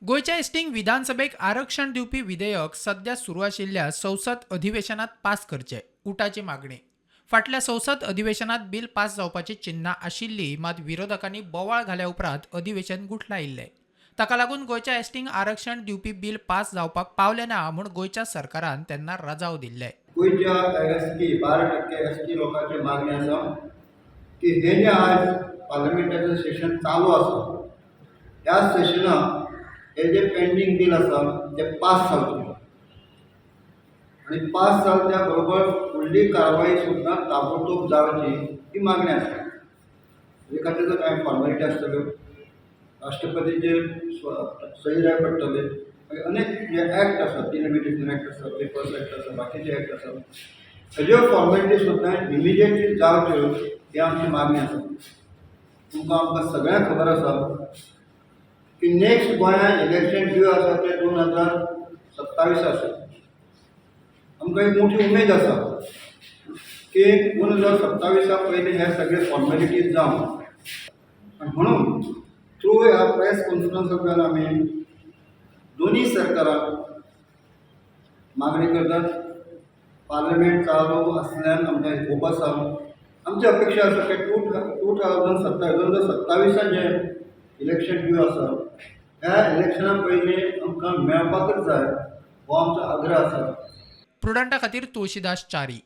गोयच्या एसटींक विधानसभेक आरक्षण दिवपी विधेयक सध्या सुरू आशिल्ल्या संसद अधिवेशनात पास करचे उठाची मागणी. फाटल्या संसद अधिवेशनात बिल पास जावपाची चिन्हां आशिल्ली, मात विरोधकांनी बोवाळ घाल्या उपरांत अधिवेशन गुठलायिल्लें. ताका लागून गोयच्या एसटींक आरक्षण दिवपी बिल पास जावपाक पावलें ना म्हूण गोयच्या सरकारान तेन्ना राजाव दिल्ले. गोयच्या एसटी 12% एसटी लोकांची मागणी आसा की हे जे आज पार्लमेंटाचें सेशन चालू आसा त्या सेशनाक हे जे पेंडींग बिल आसा ते पास जावचे आनी पास जाले त्या बरोबर फुडली कारवाई सुद्दां ताबडतोब जावची ही मागणी आसा. हे खातीर कांय फॉर्मेलिटी आसतल्यो, राष्ट्रपतीचे सही जाय पडटले, मागीर अनेक जे एक्ट आसा, डिलिमिटेशन एक्ट आसा, पेपर्स एक्ट आसा, बाकीचे एक्ट आसा, हेज्यो फॉर्मेलिटी सुद्दां इमिजिएटली जावच्यो ही आमची मागणी आसा. आमकां सगळ्यांक खबर आसा की नेक्स्ट गोंयांत इलेक्शन ड्यू आसा ते 2027 आसा. आमकां एक मोठी उमेद आसा की 2027 पयलीं हे सगळे फॉर्मेलिटीज जावन, म्हणून थ्रू ह्या प्रेस कॉन्फरन्सांतल्यान आमी दोन्ही सरकारांक मागणी करतात. पार्लमेंट चालू आसल्यान आमकां होप आसा, आमची अपेक्षा आसा की 2027 जे इलेक्शन ड्यू आसा ह्या इलेक्शना पयलीं आमकां मेळपाकच जाय हो आमचो आग्रह आसा. प्रुडंटा खातीर तुळशीदास च्यारी.